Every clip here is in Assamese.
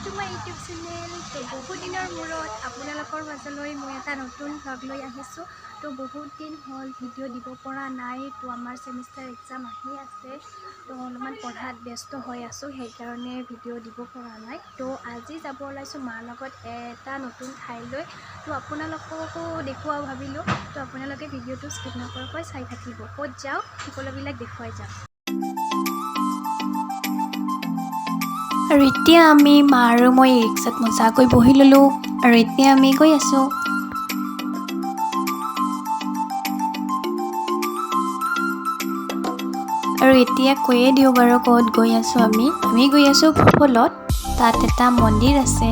to my YouTube channel. তো বহুত দিনৰ মূৰত আপোনালোকৰ মাজলৈ মই এটা নতুন ভ্লগ লৈ আহিছোঁ। তো বহুত দিন হ'ল ভিডিঅ' দিব পৰা নাই। তো আমাৰ ছেমিষ্টাৰ এক্সাম আহি আছে, তো অলপমান পঢ়াত ব্যস্ত হৈ আছোঁ, সেইকাৰণে ভিডিঅ' দিব পৰা নাই। তো আজি যাব ওলাইছোঁ মাৰ লগত এটা নতুন ঠাইলৈ। তো আপোনালোককো দেখুৱাও ভাবিলোঁ। তো আপোনালোকে ভিডিঅ'টো স্কিপ নকৰাকৈ চাই থাকিব। ক'ত যাওঁ সকলোবিলাক দেখুৱাই যাম। আৰু এতিয়া আমি মা আৰু মই ৰিক্সাত মজাকৈ বহি ল'লোঁ আৰু এতিয়া আমি গৈ আছোঁ। আৰু এতিয়া কৈয়ে দিওঁ বাৰু ক'ত গৈ আছোঁ। আমি গৈ আছোঁ ভূপলত। তাত এটা মন্দিৰ আছে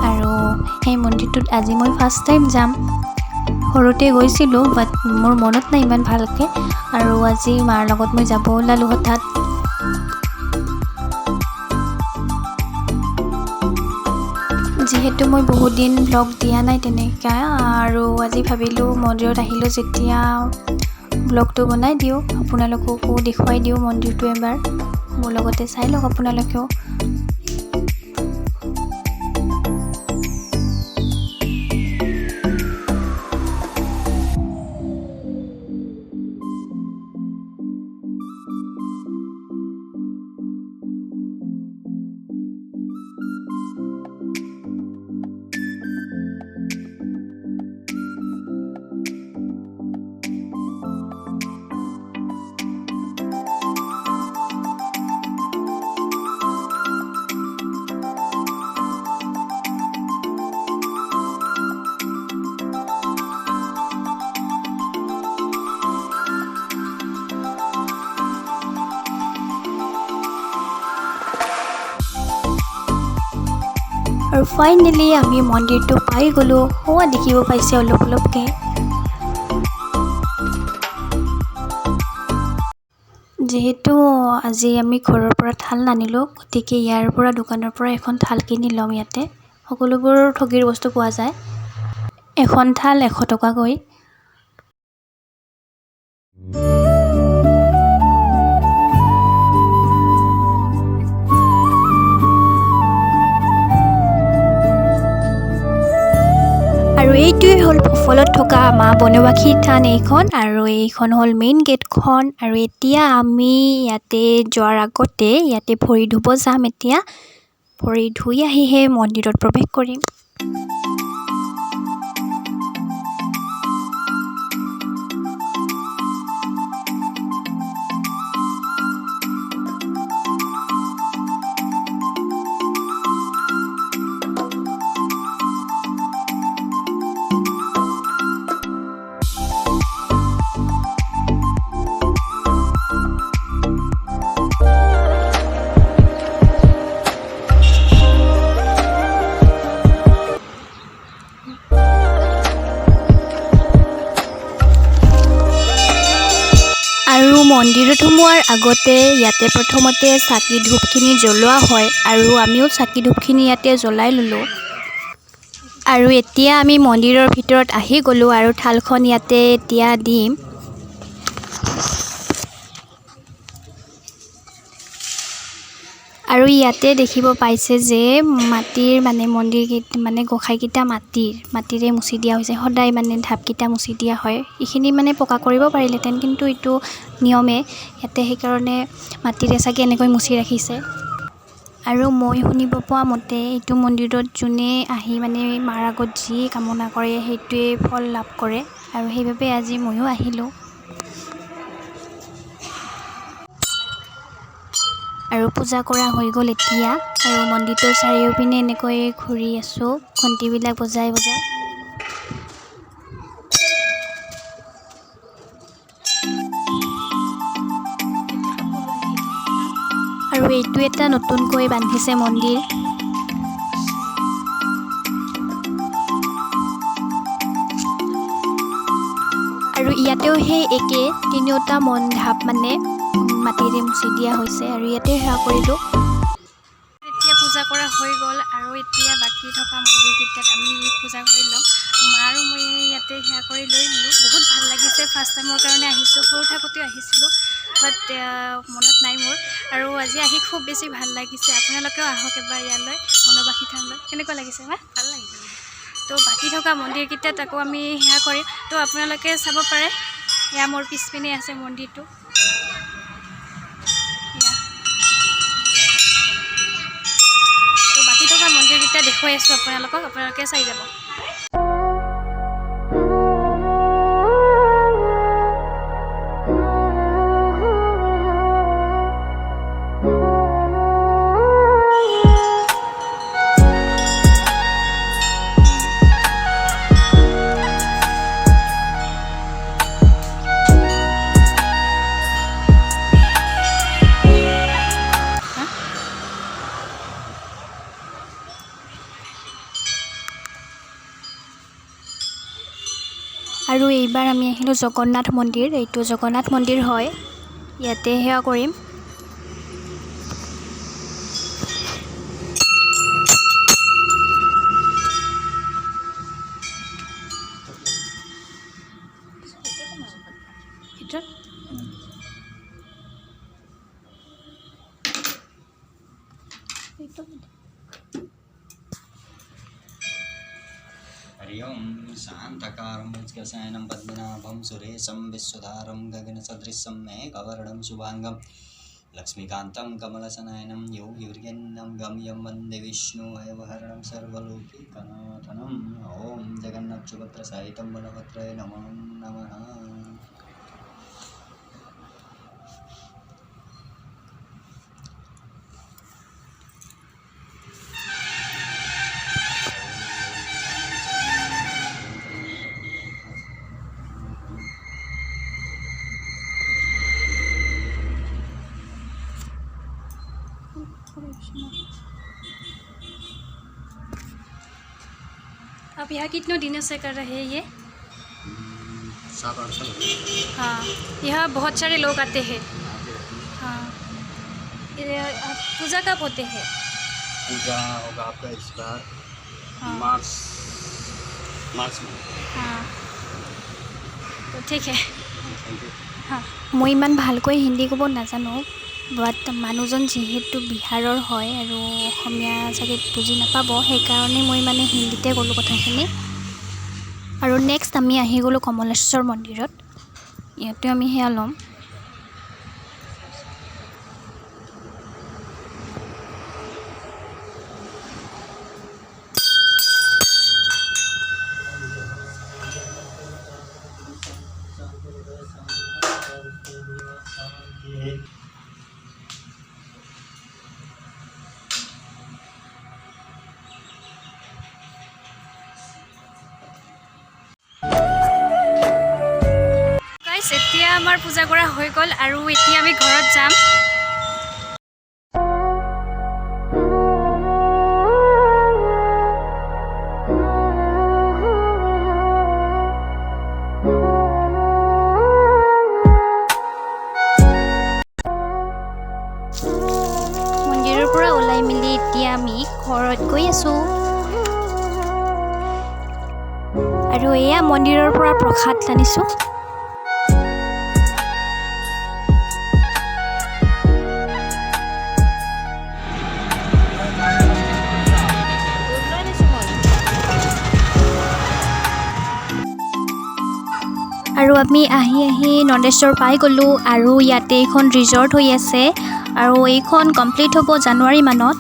আৰু সেই মন্দিৰটোত আজি মই ফাৰ্ষ্ট টাইম যাম। সৰুতে গৈছিলোঁ, বাট মোৰ মনত নাই ইমান ভালকৈ। আৰু আজি মাৰ লগত মই যাব ওলালোঁ হঠাৎ। যিহেতু মই বহুত দিন ভ্লগ দিয়া নাই তেনেকৈ, আৰু আজি ভাবিলোঁ মন্দিৰত আহিলোঁ যেতিয়া ভ্লগটো বনাই দিওঁ, আপোনালোককো দেখুৱাই দিওঁ মন্দিৰটো এবাৰ। মোৰ লগতে চাই লওক আপোনালোকেও। আৰু ফাইনেলি আমি মন্দিৰটো পাই গ'লোঁ। হোৱা দেখিব পাইছে অলপকৈ। যিহেতু আজি আমি ঘৰৰ পৰা থাল নানিলোঁ, গতিকে ইয়াৰ পৰা দোকানৰ পৰা এখন থাল কিনি ল'ম। ইয়াতে সকলোবোৰ ঠগীৰ বস্তু পোৱা যায়। এখন থাল 100 টকাকৈ। আৰু এইটোৱে হ'ল ভূপলত থকা মা বনবাসী থান এইখন, আৰু এইখন হ'ল মেইন গেটখন। আৰু এতিয়া আমি ইয়াতে যোৱাৰ আগতে ইয়াতে ভৰি ধুব যাম। এতিয়া ভৰি ধুই আহিহে মন্দিৰত প্ৰৱেশ কৰিম। আৰু মন্দিৰত সোমোৱাৰ আগতে ইয়াতে প্ৰথমতে চাকি ধূপখিনি জ্বলোৱা হয়, আৰু আমিও চাকি ধূপখিনি ইয়াতে জ্বলাই ল'লোঁ। আৰু এতিয়া আমি মন্দিৰৰ ভিতৰত আহি গ'লোঁ আৰু থালখন ইয়াতে এতিয়া দিম। আৰু ইয়াতে দেখিব পাইছে যে মাটিৰ মন্দিৰ গোঁসাইকেইটা মাটিৰে মুচি দিয়া হৈছে। সদায় ঢাপকেইটা মুচি দিয়া হয়। এইখিনি পকা কৰিব পাৰিলেহেঁতেন, কিন্তু এইটো নিয়মে ইয়াতে, সেইকাৰণে মাটিৰে চাগে এনেকৈ মুচি ৰাখিছে। আৰু মই শুনিব পোৱা মতে এইটো মন্দিৰত যোনে আহি মাৰ আগত যি কামনা কৰে সেইটোৱে ফল লাভ কৰে, আৰু সেইবাবে আজি ময়ো আহিলোঁ। আৰু পূজা কৰা হৈ গ'ল এতিয়া, আৰু মন্দিৰটোৰ চাৰিওপিনে এনেকৈ ঘূৰি আছোঁ ঘণ্টিবিলাক বজাই। আৰু এইটো এটা নতুনকৈ বান্ধিছে মন্দিৰ। আৰু ইয়াতেও সেই একে তিনিওটা ঢাপ মাটিৰে মুচি দিয়া হৈছে, আৰু ইয়াতে সেৱা কৰিলোঁ। এতিয়া পূজা কৰা কৰা হৈ গ'ল আৰু এতিয়া বাকী থকা মন্দিৰকেইটাত আমি পূজা কৰি ল'ম। মা আৰু মই ইয়াতে সেৱা কৰি লৈ ল'লোঁ। বহুত ভাল লাগিছে, ফাৰ্ষ্ট টাইমৰ কাৰণে আহিছোঁ। সৰু থাকোঁতেও আহিছিলোঁ, বাট মনত নাই মোৰ। আৰু আজি আহি খুব বেছি ভাল লাগিছে। আপোনালোকেও আহক এবাৰ ইয়ালৈ, বনবাসী থানলৈ। কেনেকুৱা লাগিছে মা? ভাল লাগিছে। তো বাকী থকা মন্দিৰকেইটাত আকৌ আমি সেৱা কৰিম। তো আপোনালোকে চাব পাৰে, এয়া মোৰ পিছপিনে আছে মন্দিৰটো। তো বাকী থকা মন্দিৰকেইটা দেখুৱাই আছোঁ আপোনালোকক, আপোনালোকে চাই যাব। আৰু এইবাৰ আমি আহিলোঁ জগন্নাথ মন্দিৰ। এইটো জগন্নাথ মন্দিৰ হয়, ইয়াতে সেৱা কৰিম। हरि ओम शांतकारं वज्रसेनं पद्मनाभं सुरेशं विश्वधारं गगनसदृशं मेघवर्णं शुभांगं लक्ष्मीकान्तं कमलसनयनं योगिवर्यन्नं गम्यं वन्दे विष्णुवैवहरणं सर्वलोकैकनाथनं। ॐ जगन्नाथसुभद्रसहितं बलभद्राय नमो नमः। अब यहाँ कितने दिनों से कर रहे हैं ये? 7-8 साल। हाँ, यहाँ बहुत सारे लोग आते हैं। हाँ, पूजा कब होते हैं? पूजा होगा आपका इस बार हाँ। मार्च में। हाँ, तो ठीक है। Thank you. हाँ, মই ইমান ভালকৈ হিন্দী ক'ব নাজানো, বাট মানুহজন যিহেতু বিহাৰৰ হয় আৰু অসমীয়া চাগে বুজি নাপাব, সেইকাৰণে মই মানে হিন্দীতে ক'লোঁ কথাখিনি। আৰু নেক্সট আমি আহি গ'লোঁ কমলেশ্বৰ মন্দিৰত, ইয়াতে আমি সেৱা ল'ম। এতিয়া আমাৰ পূজা কৰা হৈ গ'ল আৰু এতিয়া আমি ঘৰত যাম। মন্দিৰৰ পৰা ওলাই মেলি এতিয়া আমি ঘৰত গৈ আছোঁ। আৰু এয়া মন্দিৰৰ পৰা প্ৰসাদ আনিছোঁ। আৰু আমি আহি নন্দেশ্বৰ পাই গ'লোঁ আৰু ইয়াতে এইখন ৰিজৰ্ট হৈ আছে আৰু এইখন কমপ্লিট হ'ব জানুৱাৰী মানত।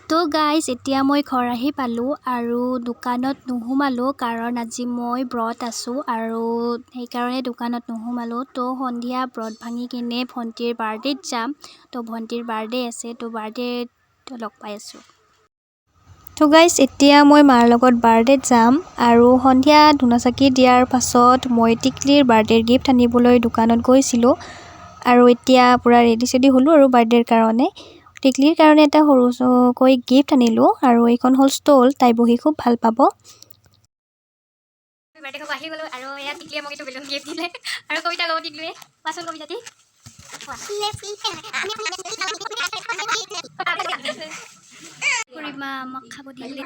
তো গাইজ এতিয়া মই ঘৰ আহি পালোঁ আৰু দোকানত নোসোমালোঁ কাৰণ আজি মই ব্ৰত আছোঁ আৰু সেইকাৰণে দোকানত নোসোমালোঁ। তো সন্ধিয়া ব্ৰত ভাঙি কিনে ভণ্টিৰ বাৰ্থডেত যাম। তো ভণ্টিৰ বাৰ্থডে আছে, তো বাৰ্থডেত তো লগ পাই আছোঁ। তো গাইজ এতিয়া মই মাৰ লগত বাৰ্থডেত যাম আৰু সন্ধিয়া ধূনা চাকি দিয়াৰ পাছত মই টিকলিৰ বাৰ্থডেৰ গিফ্ট আনিবলৈ দোকানত গৈছিলোঁ আৰু এতিয়া পূৰা ৰেডি চেডি হ'লোঁ আৰু বাৰ্থডেৰ কাৰণে। টিকলিৰ কাৰণে এটা সৰুকৈ গিফ্ট আনিলোঁ আৰু এইখন হ'ল ষ্টল, তাই বহি খুব ভাল পাব। বাৰ্থডে খাব আহি গ'লোঁ আৰু এয়া টিকলিয়ে মোক এইটো বেলুন গিফ্ট দিলে আৰু কবিতা ল'ব টিকলিয়ে। কোৱাচোন কবিতাটি। খুৰীমা আমাক খাব দিলে।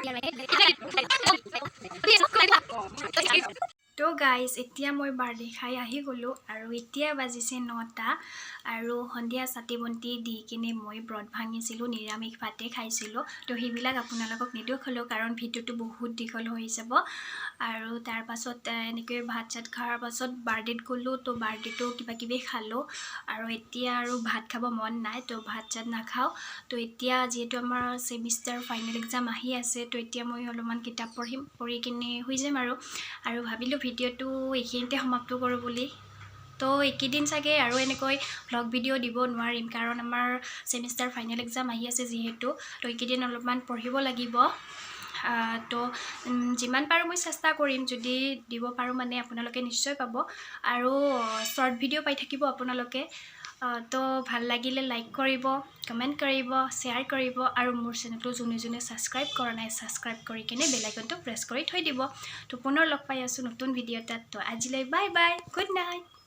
তো গাইজ এতিয়া মই বাৰ্থডে খাই আহি গ'লোঁ আৰু এতিয়া বাজিছে 9টা আৰু সন্ধিয়া চাকি বন্তি দি কিনে মই ব্ৰত ভাঙিছিলোঁ, নিৰামিষ ভাতে খাইছিলোঁ। তো সেইবিলাক আপোনালোকক নেদেখালোঁ কাৰণ ভিডিঅ'টো বহুত দীঘল হৈ যাব। আৰু তাৰ পাছত এনেকৈ ভাত চাত খোৱাৰ পাছত বাৰ্থডেত গ'লোঁ। তো বাৰ্থডেটো কিবা কিবি খালোঁ আৰু এতিয়া আৰু ভাত খাব মন নাই, তো ভাত চাত নাখাওঁ। তো এতিয়া যিহেতু আমাৰ ছেমিষ্টাৰ ফাইনেল এক্সাম আহি আছে, তো এতিয়া মই অলপমান কিতাপ পঢ়িম, পঢ়ি কিনে শুই যাম আৰু ভাবিলোঁ ভিডিঅ'টো এইখিনিতে সমাপ্ত কৰোঁ বুলি। তো এইকেইদিন চাগে আৰু এনেকৈ ভ্লগ ভিডিঅ' দিব নোৱাৰিম কাৰণ আমাৰ ছেমিষ্টাৰ ফাইনেল এক্সাম আহি আছে যিহেতু। তো এইকেইদিন অলপমান পঢ়িব লাগিব। তো যিমান পাৰোঁ মই চেষ্টা কৰিম, যদি দিব পাৰোঁ মানে আপোনালোকে নিশ্চয় পাব আৰু শ্বৰ্ট ভিডিঅ' পাই থাকিব আপোনালোকে। তো ভাল লাগিলে লাইক কৰিব, কমেণ্ট কৰিব, শ্বেয়াৰ কৰিব আৰু মোৰ চেনেলটো যোনে যোনে ছাবস্ক্ৰাইব কৰা নাই ছাবস্ক্ৰাইব কৰি কিনে বেল আইকনটো প্ৰেছ কৰি থৈ দিব। তো পুনৰ লগ পাই আছোঁ নতুন ভিডিঅ' এটাত। তো আজিলৈ বাই বাই, গুড নাইট।